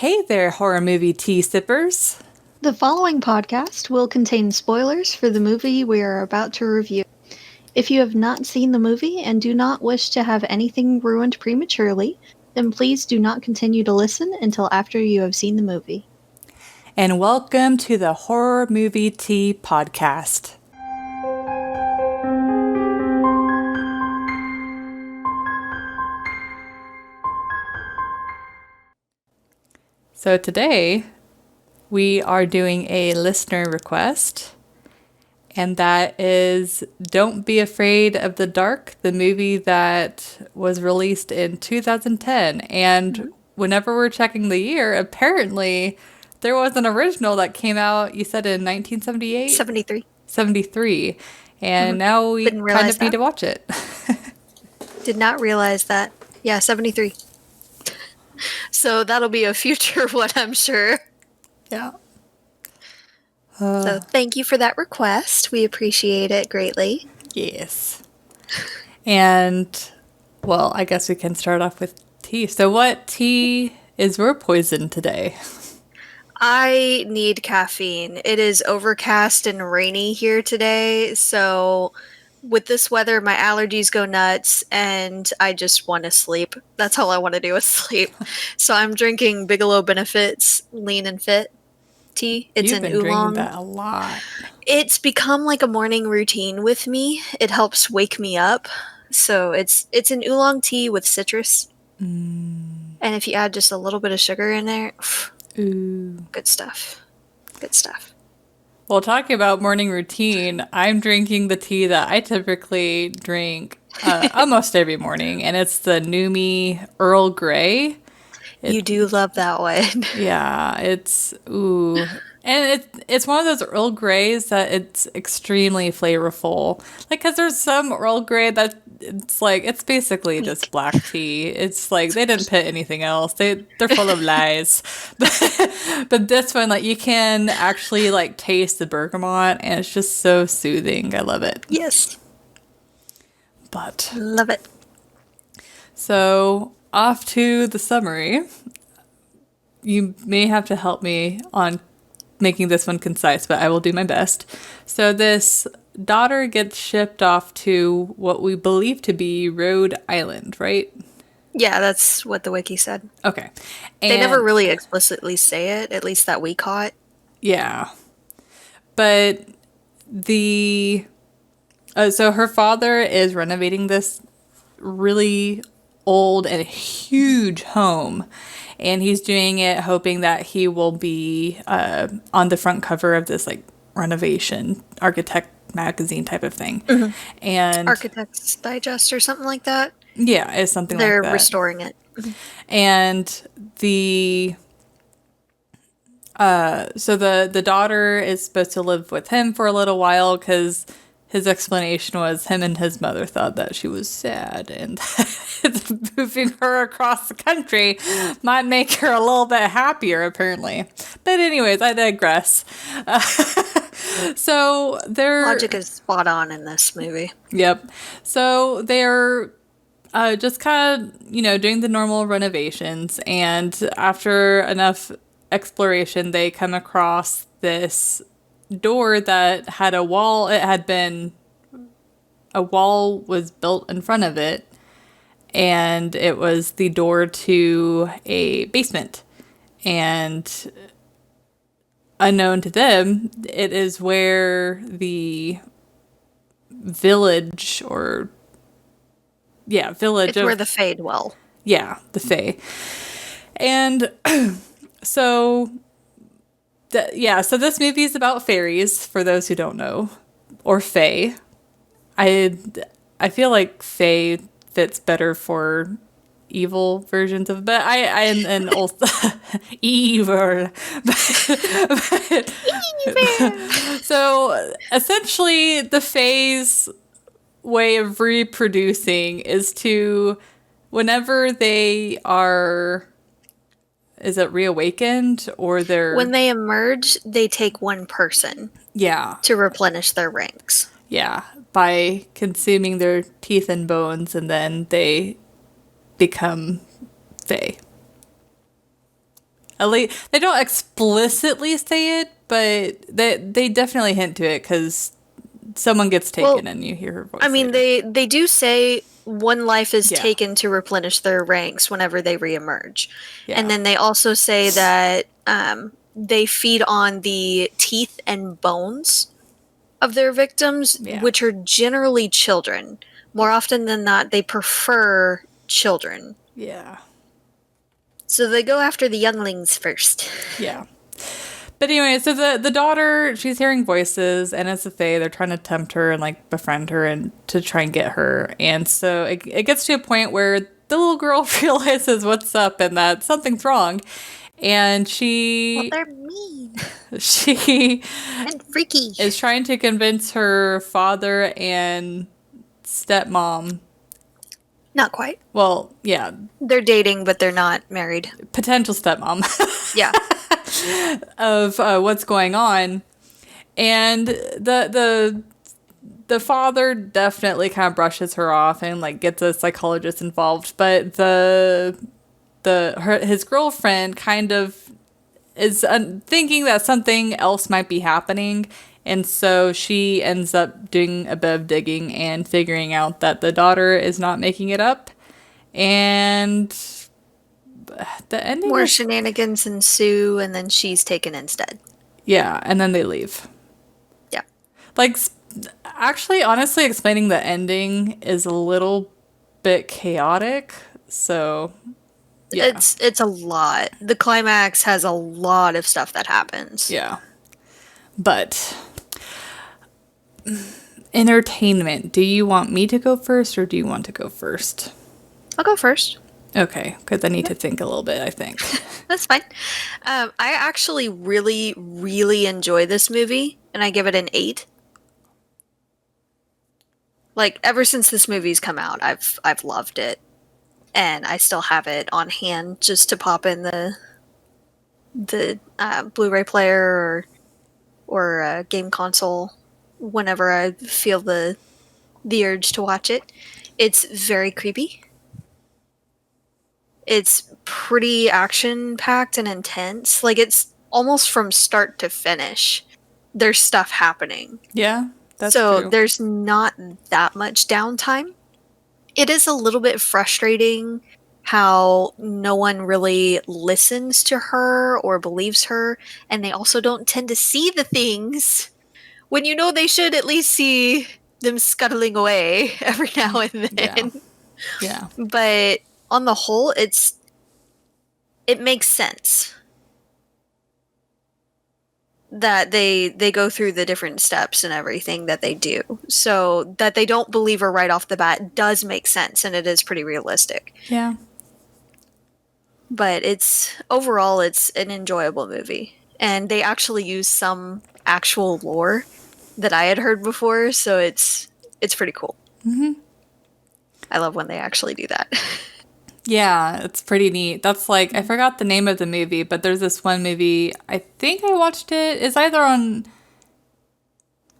Hey there, horror movie tea sippers. The following podcast will contain spoilers for the movie we are about to review. If you have not seen the movie and do not wish to have anything ruined prematurely, then please do not continue to listen until after you have seen the movie. And welcome to the Horror Movie Tea podcast. So today, we are doing a listener request, and that is Don't Be Afraid of the Dark, the movie that was released in 2010. And whenever we're checking the year, apparently there was an original that came out, you said in 1978? 73. 73. And now we Didn't kind realize of need that. to watch it. Did not realize that. Yeah, 73. So that'll be a future one, I'm sure. Yeah. So thank you for that request. We appreciate it greatly. Yes. And, well, I guess we can start off with tea. So what tea is your poison today? I need caffeine. It is overcast and rainy here today, so with this weather, my allergies go nuts, and I just want to sleep. That's all I want to do is sleep. So I'm drinking Bigelow Benefits Lean and Fit tea. It's You've an been drinking oolong. that a lot. It's become like a morning routine with me. It helps wake me up. So it's an oolong tea with citrus. And if you add just a little bit of sugar in there, Ooh. good stuff. Good stuff. Well, talking about morning routine, I'm drinking the tea that I typically drink almost every morning, and it's the Numi Earl Grey. You do love that one. Yeah, it's ooh. And it's one of those Earl Greys that it's extremely flavorful. Like, because there's some Earl Grey that it's like, it's basically just black tea. It's like, they didn't put anything else. They're full of lies. But this one, like, you can actually, like, taste the bergamot, and it's just so soothing. I love it. Yes. But, Love it. so, off to the summary. You may have to help me on making this one concise, but I will do my best. So this daughter gets shipped off to what we believe to be Rhode Island, right? Yeah, that's what the wiki said. Okay. They never really explicitly say it, at least that we caught. Yeah. But so her father is renovating this really old and huge home, and he's doing it hoping that he will be on the front cover of this like renovation architect magazine type of thing. And Architect's Digest or something like that. yeah, it's something They're like that. restoring it. And so the daughter is supposed to live with him for a little while because his explanation was him and his mother thought that she was sad, and moving her across the country might make her a little bit happier, apparently. But anyways, I digress. So Logic is spot on in this movie. Yep. So they're just kind of, doing the normal renovations, and after enough exploration, they come across this door that had a wall. A wall was built in front of it, and it was the door to a basement. And unknown to them, it is where the village it's where the Fae dwell. Yeah, the Fae. And so this movie is about fairies, for those who don't know, or Fae. I feel like Fae fits better for evil versions of, but I am an old evil. So essentially, the Fae's way of reproducing is to, whenever they are, is it reawakened or they're... When they emerge, they take one person. Yeah. To replenish their ranks. Yeah. By consuming their teeth and bones, and then they become Fae. At least they don't explicitly say it, but they definitely hint to it because someone gets taken Well, and you hear her I voice mean, later. they do say one life is Yeah, taken to replenish their ranks whenever they reemerge. And yeah, then they also say that they feed on the teeth and bones of their victims, yeah, which are generally children. More yeah, often than not, they prefer children. yeah, So they go after the younglings first. yeah. But anyway, so the daughter, she's hearing voices, and it's a fae. They're trying to tempt her and like befriend her and to try and get her. And so it gets to a point where the little girl realizes what's up and that something's wrong, and Well, they're mean she and freaky. is trying to convince her father and stepmom. Not quite. Well, yeah, They're dating, but they're not married. potential stepmom Yeah. of what's going on, and the father definitely kind of brushes her off and like gets a psychologist involved, but his girlfriend kind of is thinking that something else might be happening. And so she ends up doing a bit of digging and figuring out that the daughter is not making it up. And the ending More is, shenanigans ensue, and then she's taken instead. yeah, and then they leave. Yeah. Like, actually, honestly, explaining the ending is a little bit chaotic. So, yeah. It's a lot. The climax has a lot of stuff that happens. Yeah. But entertainment. Do you want me to go first or do you want to go first? I'll go first. Okay, because I need to think a little bit, I think. That's fine. I actually really, really enjoy this movie, and I give it an 8. Like ever since this movie's come out, I've loved it, and I still have it on hand just to pop in the Blu-ray player or game console whenever I feel the urge to watch it. It's very creepy. It's pretty action-packed and intense. Like it's almost from start to finish. There's stuff happening. Yeah, that's So true. there's not that much downtime. It is a little bit frustrating how no one really listens to her or believes her, and they also don't tend to see the things when you know they should at least see them scuttling away every now and Yeah. then. Yeah. But on the whole, it makes sense that they go through the different steps and everything that they do. So that they don't believe her right off the bat does make sense, and it is pretty realistic. Yeah. But overall it's an enjoyable movie. And they actually use some actual lore that I had heard before, so it's pretty cool. Mm-hmm. I love when they actually do that. Yeah, it's pretty neat. That's like, I forgot the name of the movie, but there's this one movie, I think I watched it. It's either on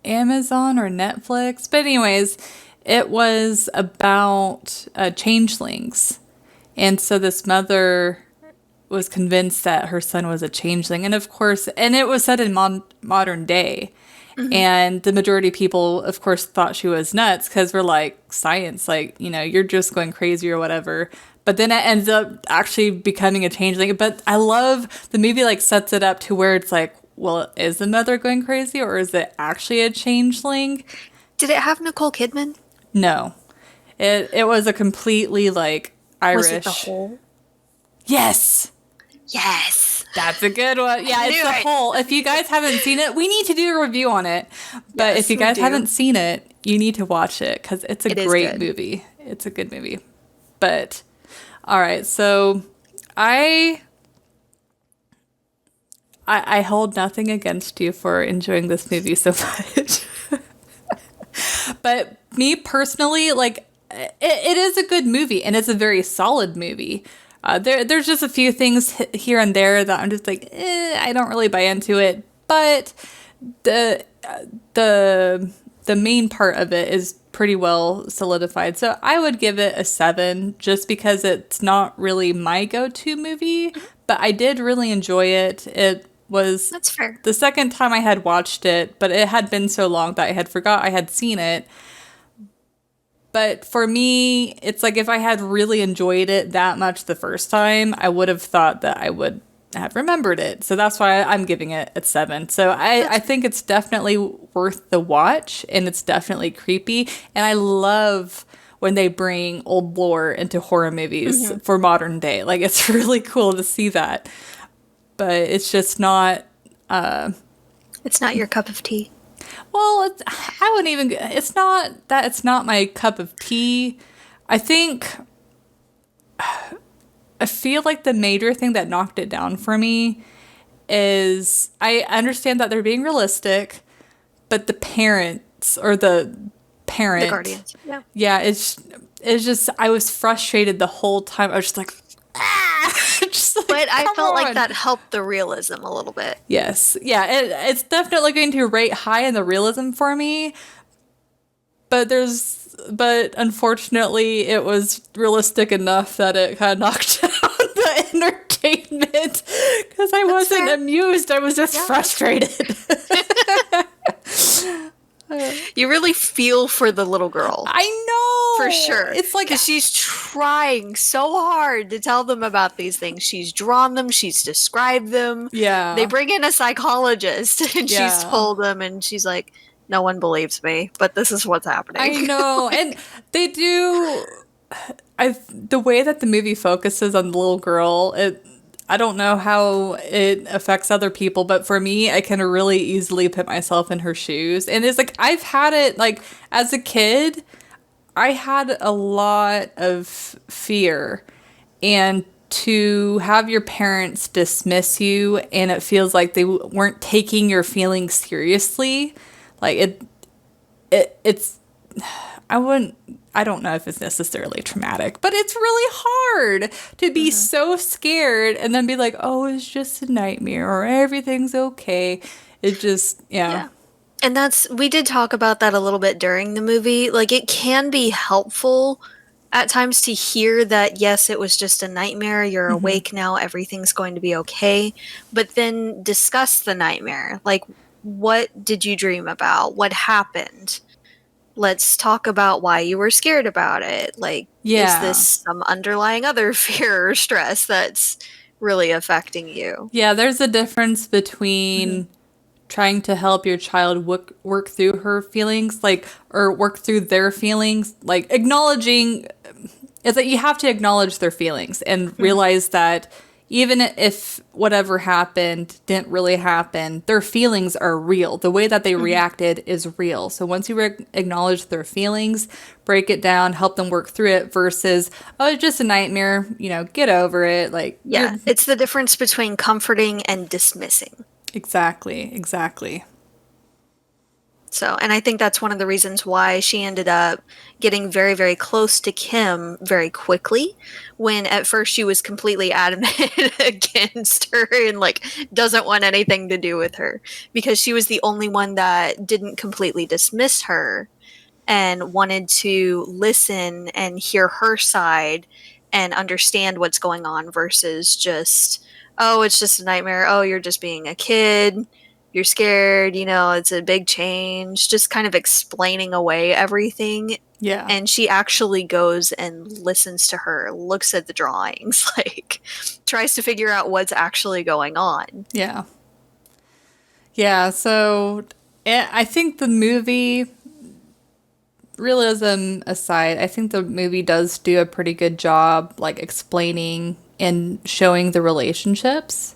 Amazon or Netflix. But anyways, it was about changelings. And so this mother was convinced that her son was a changeling. And of course, and it was set in modern day. And the majority of people, of course, thought she was nuts because we're like, science, like, you're just going crazy or whatever. But then it ends up actually becoming a changeling. But I love the movie, like, sets it up to where it's like, well, is the mother going crazy or is it actually a changeling? Did it have Nicole Kidman? No. It was a completely, like, Irish. Was it The Hole? Yes! Yes. That's a good one. Yeah, it's knew The it. Hole. If you guys haven't seen it, we need to do a review on it. But Yes, if you we guys do. haven't seen it, you need to watch it because it's a It is great good. movie. It's a good movie. But, all right, so I hold nothing against you for enjoying this movie so much. But me personally, like, it is a good movie and it's a very solid movie. There's just a few things here and there that I'm just like, I don't really buy into it. But the the main part of it is pretty well solidified. So I would give it a 7 just because it's not really my go-to movie, but I did really enjoy it. It was That's fair. the second time I had watched it, but it had been so long that I had forgot I had seen it. But for me, it's like if I had really enjoyed it that much the first time, I would have thought that I would have remembered it. So that's why I'm giving it a 7. So I think it's definitely worth the watch, and it's definitely creepy. And I love when they bring old lore into horror movies for modern day. Like, it's really cool to see that. But it's just not... It's not your cup of tea. Well, I wouldn't even... It's not that it's not my cup of tea. I think... I feel like the major thing that knocked it down for me is I understand that they're being realistic, but the parents or the parent, The guardians. Yeah. yeah, it's just I was frustrated the whole time. I was just like, just like, But I come felt like on. that helped the realism a little bit. Yes, yeah, it's definitely going to rate high in the realism for me, but unfortunately, it was realistic enough that it kind of knocked down the entertainment because I wasn't fair. amused. I was just frustrated. You really feel for the little girl. I know. For sure. It's like, because she's trying so hard to tell them about these things. She's drawn them, she's described them. yeah. They bring in a psychologist and Yeah. she's told them, and she's like, no one believes me, but this is what's happening. I know. And they do. The way that the movie focuses on the little girl, I don't know how it affects other people, but for me, I can really easily put myself in her shoes. And it's like, I've had it, like, as a kid, I had a lot of fear. And to have your parents dismiss you and it feels like they weren't taking your feelings seriously, like, it's, I don't know if it's necessarily traumatic, but it's really hard to be so scared and then be like, oh, it's just a nightmare or everything's okay. It just, yeah. And we did talk about that a little bit during the movie. Like, it can be helpful at times to hear that, yes, it was just a nightmare. You're awake now. Everything's going to be okay. But then discuss the nightmare. Like, what did you dream about? What happened? Let's talk about why you were scared about it. Like, Yeah. is this some underlying other fear or stress that's really affecting you? Yeah, there's a difference between trying to help your child work through her feelings, like, or work through their feelings, like acknowledging, is that you have to acknowledge their feelings and realize that even if whatever happened didn't really happen, their feelings are real. The way that they reacted is real. So once you acknowledge their feelings, break it down, help them work through it versus, oh, it's just a nightmare, get over it. Like, Yeah, it's the difference between comforting and dismissing. Exactly. So, and I think that's one of the reasons why she ended up getting very, very close to Kim very quickly, when at first she was completely adamant against her and, like, doesn't want anything to do with her, because she was the only one that didn't completely dismiss her and wanted to listen and hear her side and understand what's going on versus just, oh, it's just a nightmare. Oh, you're just being a kid. You're scared, it's a big change, just kind of explaining away everything. Yeah. And she actually goes and listens to her, looks at the drawings, like, tries to figure out what's actually going on. Yeah. Yeah, so I think the movie, realism aside, I think the movie does do a pretty good job, like, explaining and showing the relationships.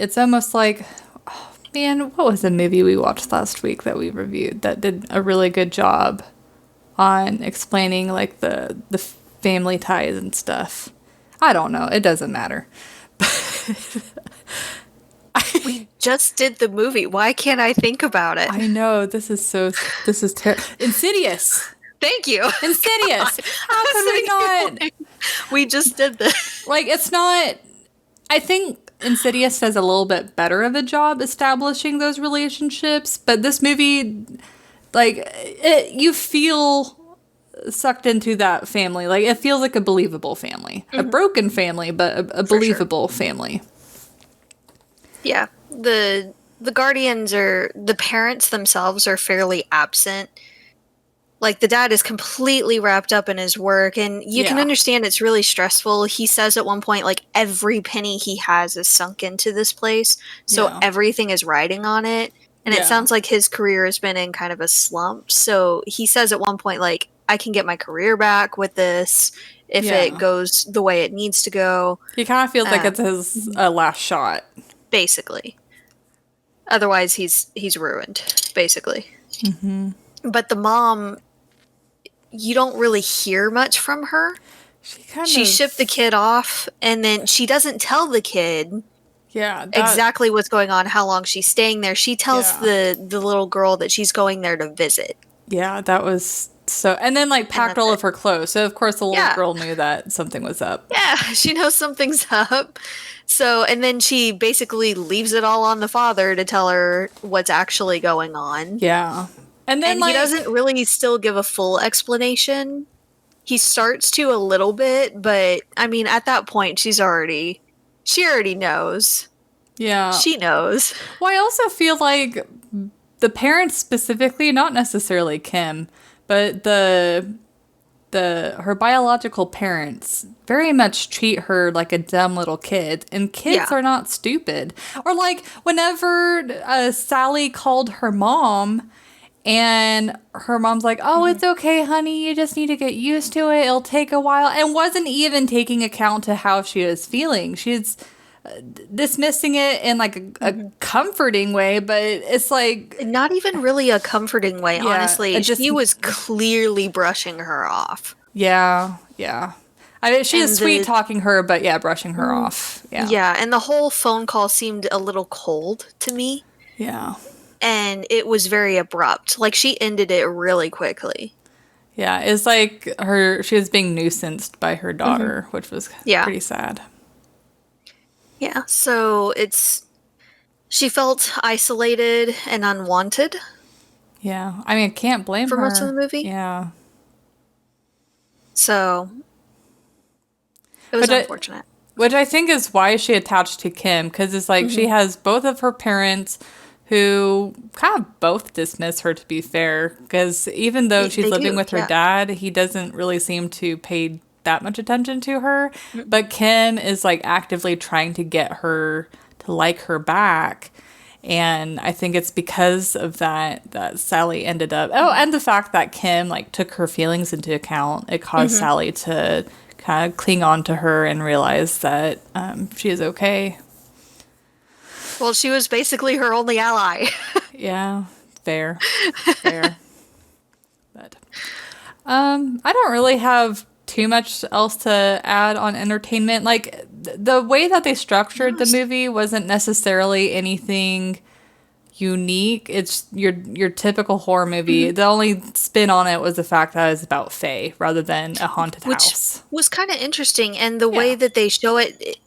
It's almost like, oh, man, what was the movie we watched last week that we reviewed that did a really good job on explaining, like, the family ties and stuff? I don't know. It doesn't matter. We just did the movie. Why can't I think about it? I know. This is terrible. Insidious. Thank you. Insidious. How could we not? We just did this. Like, it's not... I think Insidious does a little bit better of a job establishing those relationships, but this movie, like, you feel sucked into that family. Like, it feels like a believable family. A broken family, but a For sure. believable family. Yeah. The guardians are the parents themselves are fairly absent. Like the dad is completely wrapped up in his work, and you can Yeah. understand it's really stressful. He says at one point, like, every penny he has is sunk into this place, so Yeah. everything is riding on it. And it Yeah. sounds like his career has been in kind of a slump. So he says at one point, like, I can get my career back with this if it Yeah. goes the way it needs to go. He kind of feels like it's Um, his last shot. Basically. Otherwise, he's ruined, basically. But the mom, you don't really hear much from her. She kind She of. shipped the kid off, and then she doesn't tell the kid Yeah, that. exactly what's going on, how long she's staying there. She tells Yeah. the little girl that she's going there to visit, Yeah, that was so. And then, like, and packed that's all it. of her clothes. So, of course, the little Yeah, girl knew that something was up. yeah, she knows something's up. So, and then she basically leaves it all on the father to tell her what's actually going on. Yeah. And then, And he like, doesn't really still give a full explanation. He starts to a little bit, but I mean, at that point, she already knows. yeah. She knows. Well, I also feel like the parents specifically, not necessarily Kim, but her biological parents very much treat her like a dumb little kid, and kids Yeah. are not stupid. Or like whenever Sally called her mom, and her mom's like, "Oh, it's okay, honey. You just need to get used to it. It'll take a while," and wasn't even taking account to how she was feeling. She's dismissing it in like a comforting way, but it's like, Not even really a comforting way, yeah, honestly. She was clearly brushing her off. yeah, yeah. I mean, she is And sweet talking her, but yeah, brushing her off. Yeah, yeah, and the whole phone call seemed a little cold to me, yeah, and it was very abrupt. Like she ended it really quickly. yeah. It's like she was being nuisanced by her daughter, which was Yeah. pretty sad. Yeah, so she felt isolated and unwanted Yeah, I mean, I can't blame for her. most of the movie. Yeah, So it was but unfortunate. which I think is why she attached to Kim, because it's like she has both of her parents who kind of both dismiss her, to be fair, because even though she's They living do, with her yeah. dad, he doesn't really seem to pay that much attention to her. But Kim is like actively trying to get her to like her back. And I think it's because of that Sally ended up. Oh, and the fact that Kim like took her feelings into account, it caused Sally to kind of cling on to her and realize that she is okay. Well, she was basically her only ally. Yeah, fair, fair. But I don't really have too much else to add on entertainment. Like the way that they structured the movie wasn't necessarily anything unique. It's your typical horror movie. The only spin on it was the fact that it was about Faye rather than a haunted Which house. was kind of interesting, and the way Yeah. that they show it,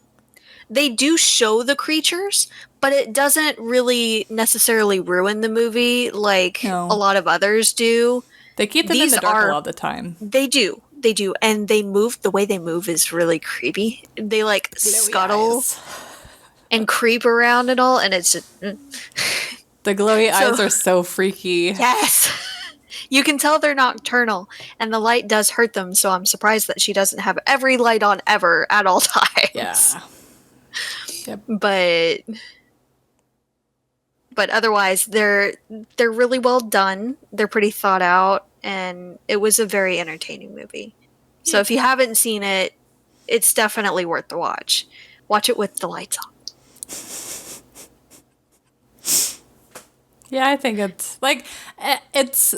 they do show the creatures, but it doesn't really necessarily ruin the movie like a No. lot of others do. They keep them in These the dark a are lot of the time. They do, and the way they move is really creepy. They like scuttle Eyes. and creep around and all, and it's just, The glowy eyes are so freaky. yes. You can tell they're nocturnal, and the light does hurt them, so I'm surprised that she doesn't have every light on ever at all times. Yeah. Yep. But otherwise they're really well done. They're pretty thought out, and it was a very entertaining movie. So if you haven't seen it, it's definitely worth the watch. Watch it with the lights on. Yeah, I think it's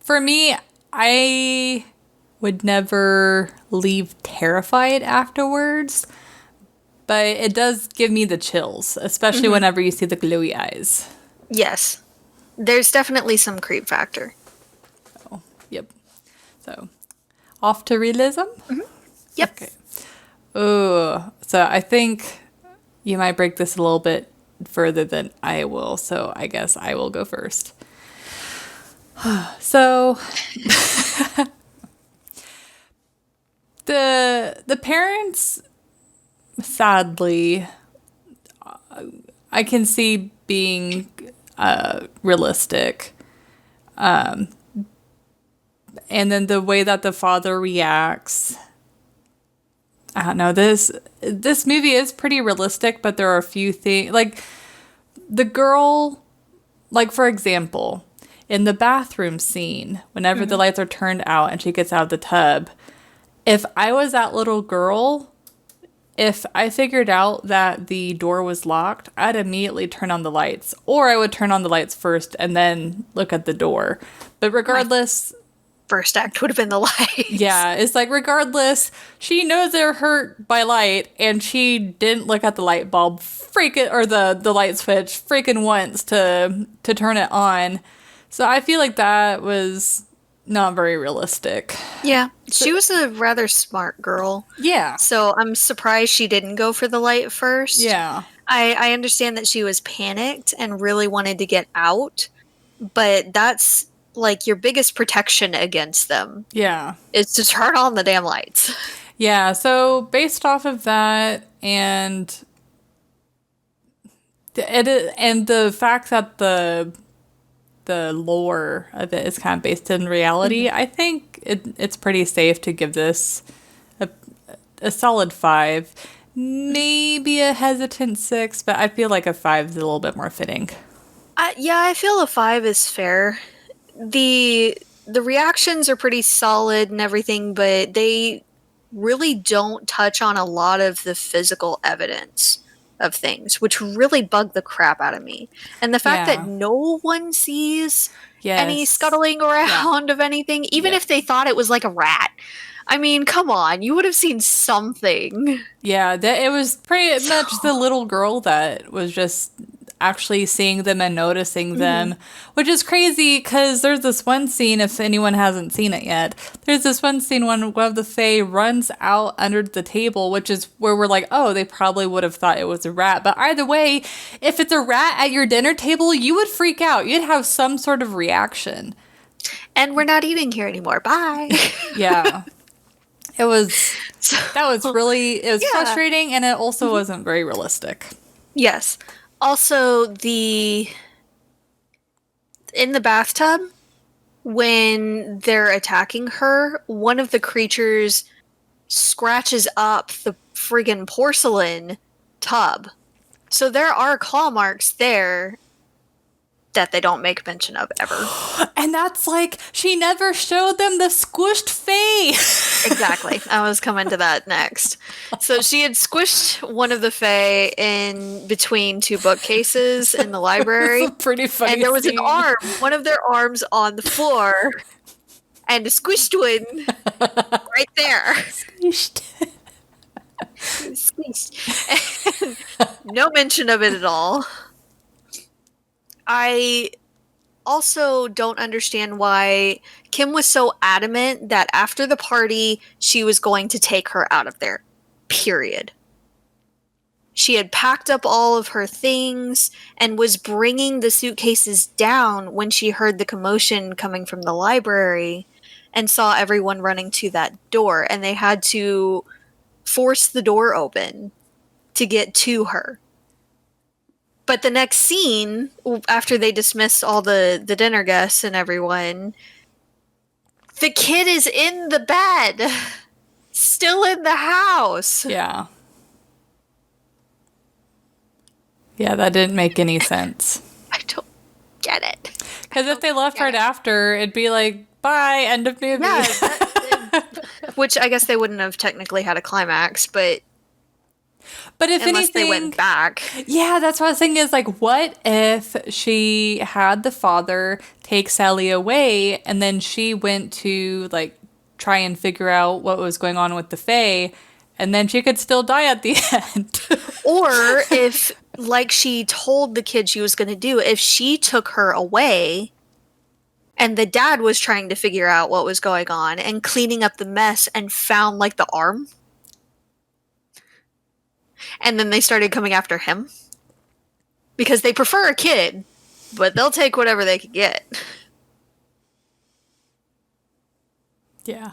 for me, I would never leave terrified afterwards, but it does give me the chills, especially whenever you see the glowy eyes. Yes. There's definitely some creep factor. Oh, yep. So, off to realism? Yep. Okay. Ooh, so I think you might break this a little bit further than I will, so I guess I will go first. So, The parents, sadly, I can see being realistic. And then the way that the father reacts, I don't know. This movie is pretty realistic, but there are a few things like the girl, like for example, in the bathroom scene, whenever the lights are turned out and she gets out of the tub, if I was that little girl, if I figured out that the door was locked, I'd immediately turn on the lights, or I would turn on the lights first and then look at the door. But regardless, First act would have been the lights. yeah, it's like regardless, she knows they're hurt by light, and she didn't look at the light bulb freaking or the light switch freaking once to turn it on. So I feel like that was not very realistic. Yeah, she was a rather smart girl. Yeah. So I'm surprised she didn't go for the light first. Yeah. I understand that she was panicked and really wanted to get out, but that's like your biggest protection against them Yeah. is to turn on the damn lights. Yeah, so based off of that and the fact that the lore of it is kind of based in reality, I think it's pretty safe to give this a solid 5. Maybe a hesitant 6, but I feel like a 5 is a little bit more fitting. Yeah, I feel a 5 is fair. The reactions are pretty solid and everything, but they really don't touch on a lot of the physical evidence of things, which really bugged the crap out of me. And the fact that no one sees any scuttling around of anything, even if they thought it was like a rat. I mean, come on, you would have seen something. Yeah, it was pretty much the little girl that was just actually seeing them and noticing them, which is crazy because there's this one scene, if anyone hasn't seen it yet, there's this one scene when one of the Fae runs out under the table, which is where we're like, oh, they probably would have thought it was a rat. But either way, if it's a rat at your dinner table, you would freak out. You'd have some sort of reaction. And we're not eating here anymore. Bye. Yeah. It was frustrating, and it also wasn't very realistic. Yes. Also, in the bathtub, when they're attacking her, one of the creatures scratches up the friggin' porcelain tub. So there are claw marks there that they don't make mention of ever. And that's like, she never showed them the squished Fae. Exactly. I was coming to that next. So she had squished one of the Fae in between two bookcases in the library. Pretty funny. And there was an arm, one of their arms on the floor, and a squished one right there. Squished. Squished. No mention of it at all. I also don't understand why Kim was so adamant that after the party, she was going to take her out of there. Period. She had packed up all of her things and was bringing the suitcases down when she heard the commotion coming from the library and saw everyone running to that door. And they had to force the door open to get to her. But the next scene, after they dismiss all the dinner guests and everyone, the kid is in the bed, still in the house. Yeah. Yeah, that didn't make any sense. I don't get it. Because if they left right after, it'd be like, bye, end of movie. Yeah, which I guess they wouldn't have technically had a climax, but if unless anything, they went back. Yeah, that's what I was thinking is like, what if she had the father take Sally away and then she went to like try and figure out what was going on with the Fae and then she could still die at the end. Or if, like she told the kid she was going to do, if she took her away and the dad was trying to figure out what was going on and cleaning up the mess and found like the arm. And then they started coming after him. Because they prefer a kid, but they'll take whatever they can get. Yeah.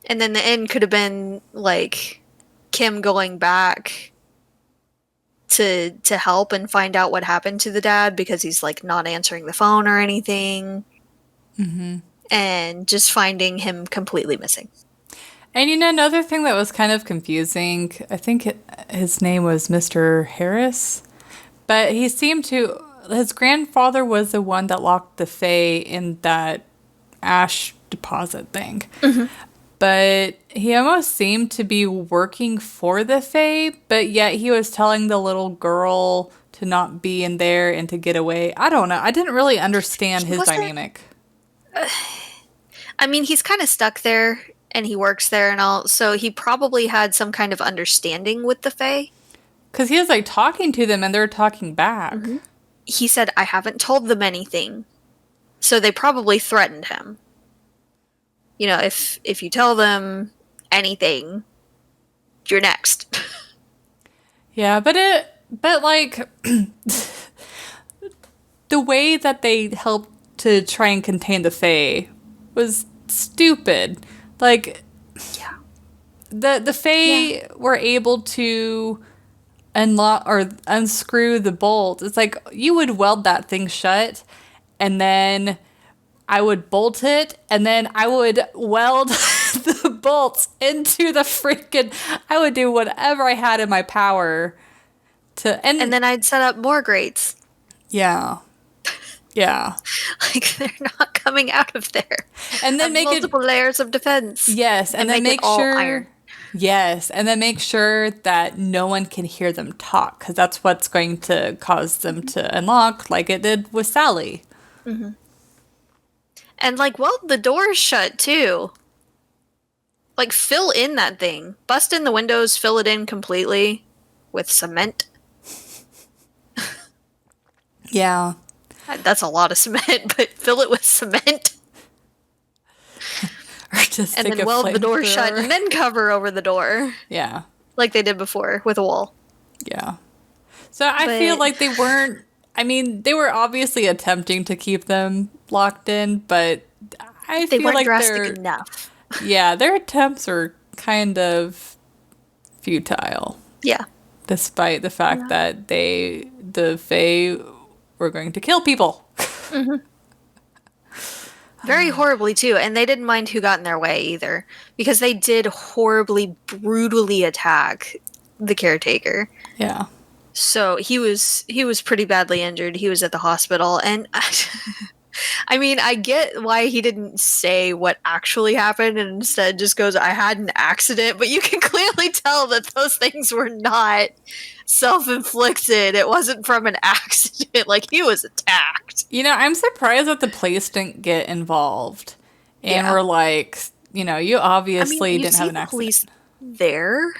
And then the end could have been like Kim going back to help and find out what happened to the dad because he's like not answering the phone or anything. Mm-hmm. And just finding him completely missing. And another thing that was kind of confusing, I think his name was Mr. Harris, but he seemed to, his grandfather was the one that locked the Fae in that ash deposit thing. Mm-hmm. But he almost seemed to be working for the Fae, but yet he was telling the little girl to not be in there and to get away. I don't know. I didn't really understand He his wasn't. dynamic. I mean, he's kind of stuck there and he works there and all, so he probably had some kind of understanding with the Fae. Because he was like talking to them and they're talking back. Mm-hmm. He said, I haven't told them anything. So they probably threatened him. You know, if you tell them anything, you're next. Yeah, but like the way that they helped to try and contain the Fae was stupid. Like Yeah. the Fae were able to unlock or unscrew the bolt. It's like you would weld that thing shut and then I would bolt it and then I would weld the bolts into the freaking, I would do whatever I had in my power to, And then I'd set up more grates. yeah. Yeah. Like they're not coming out of there. And then make multiple it layers of defense. yes, and then make make it all sure iron. yes, and then make sure that no one can hear them talk because that's what's going to cause them to unlock, like it did with Sally. Mm-hmm. And like, well, the door's shut too. Like, fill in that thing. Bust in the windows, fill it in completely with cement. Yeah. That's a lot of cement, but fill it with cement. Or just And take then a weld the door shut flamethrower. and then cover over the door. Yeah. Like they did before with a wall. Yeah. So I feel like they weren't, I mean, they were obviously attempting to keep them locked in, but I They feel weren't like drastic enough. yeah, their attempts are kind of futile. Yeah. Despite the fact that the Fae were going to kill people. Mm-hmm. Very horribly too, and they didn't mind who got in their way either, because they did horribly, brutally attack the caretaker. Yeah. So he was pretty badly injured. He was at the hospital, and I mean, I get why he didn't say what actually happened and instead just goes, I had an accident, but you can clearly tell that those things were not self-inflicted. It wasn't from an accident. Like, he was attacked. I'm surprised that the police didn't get involved. And Yeah. were like, you obviously you didn't see have an the accident. police there,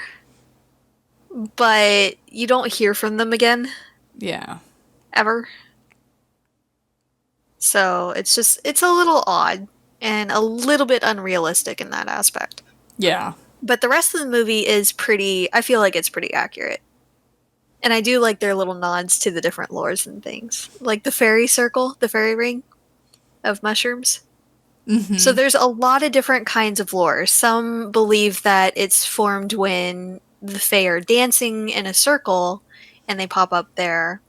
but you don't hear from them again, Yeah. ever. So it's a little odd and a little bit unrealistic in that aspect. Yeah. But the rest of the movie is I feel like it's pretty accurate. And I do like their little nods to the different lores and things. Like the fairy circle, the fairy ring of mushrooms. Mm-hmm. So there's a lot of different kinds of lore. Some believe that it's formed when the fae are dancing in a circle and they pop up there.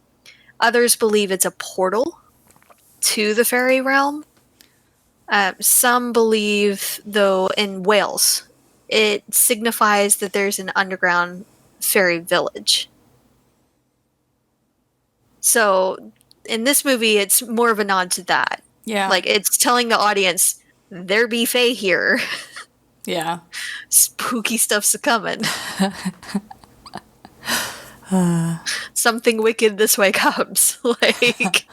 Others believe it's a portal to the fairy realm. Some believe, though, in Wales, it signifies that there's an underground fairy village. So in this movie, it's more of a nod to that. Yeah. Like, it's telling the audience, there be fae here. Yeah. Spooky stuff's coming. Something wicked this way comes. Like,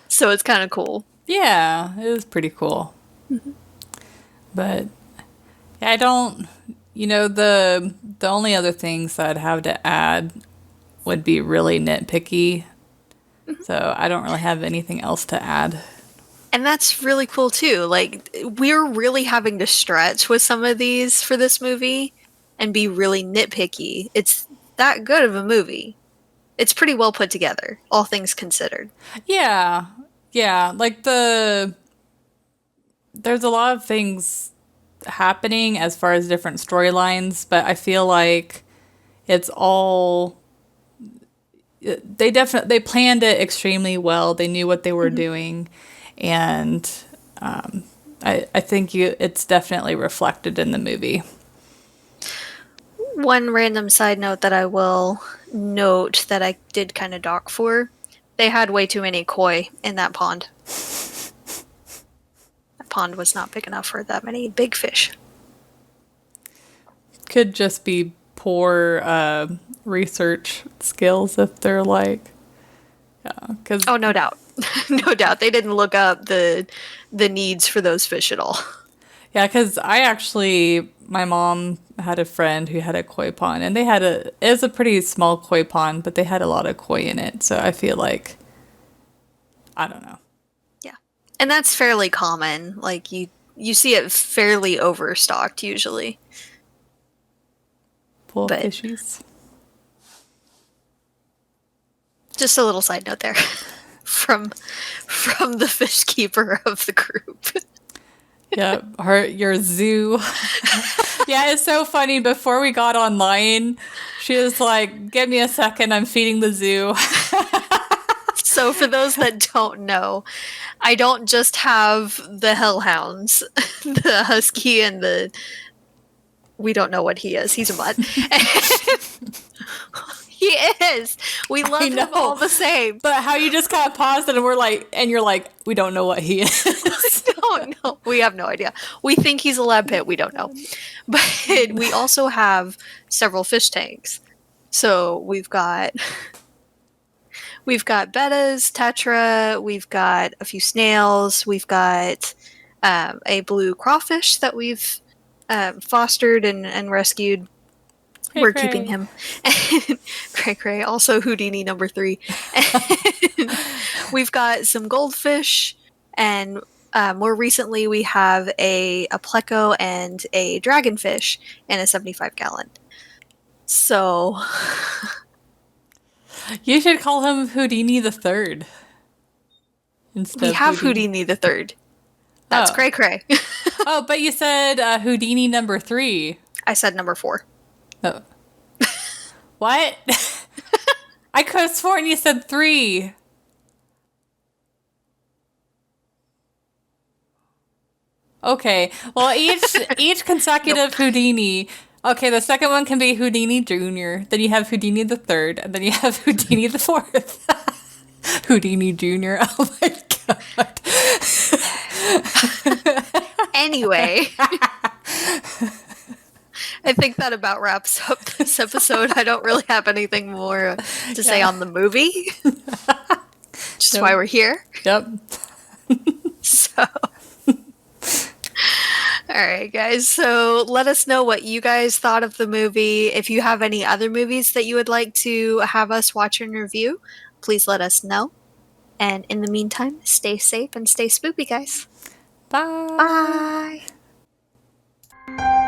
so it's kind of cool. Yeah, it was pretty cool. Mm-hmm. But yeah, I don't, the only other things that I'd have to add would be really nitpicky. Mm-hmm. So I don't really have anything else to add. And that's really cool too. Like, we're really having to stretch with some of these for this movie and be really nitpicky. It's that good of a movie. It's pretty well put together, all things considered. Yeah. Yeah, like the there's a lot of things happening as far as different storylines, but I feel like it's all they planned it extremely well. They knew what they were doing, and I think it's definitely reflected in the movie. One random side note that I will note that I did kind of dock for, they had way too many koi in that pond. That pond was not big enough for that many big fish. Could just be poor research skills if they're like, yeah, because Oh, no doubt. No doubt. They didn't look up the needs for those fish at all. yeah, because my mom had a friend who had a koi pond, and it was a pretty small koi pond, but they had a lot of koi in it. So I feel like, I don't know. Yeah. And that's fairly common. Like you see it fairly overstocked usually. Poor But fishies. just a little side note there from the fish keeper of the group. Yeah, your zoo. Yeah, it's so funny. Before we got online, she was like, "Give me a second, I'm feeding the zoo." So for those that don't know, I don't just have the hellhounds, the husky and we don't know what he is. He's a mutt. He is. We love him all the same. But how you just kind of paused and you're like, we don't know what he is. We don't know. We have no idea. We think he's a lab pit. We don't know. But we also have several fish tanks. So we've got bettas, tetra, we've got a few snails, we've got a blue crawfish that we've fostered and rescued. We're keeping him. Cray Cray, also Houdini number 3. We've got some goldfish, and more recently we have a pleco and a dragonfish in a 75-gallon. So you should call him Houdini the Third. We have Houdini the Third. That's Cray Cray. Oh, but you said Houdini number 3. I said number 4. Oh. What? I could have sworn you said 3. Okay. Well, each consecutive Houdini. Okay, the second one can be Houdini Jr. Then you have Houdini the Third, and then you have Houdini the Fourth. Houdini Jr. Oh my god. Anyway. I think that about wraps up this episode. I don't really have anything more to say on the movie. Just why we're here. Yep. So, all right, guys. So let us know what you guys thought of the movie. If you have any other movies that you would like to have us watch and review, please let us know. And in the meantime, stay safe and stay spoopy, guys. Bye. Bye.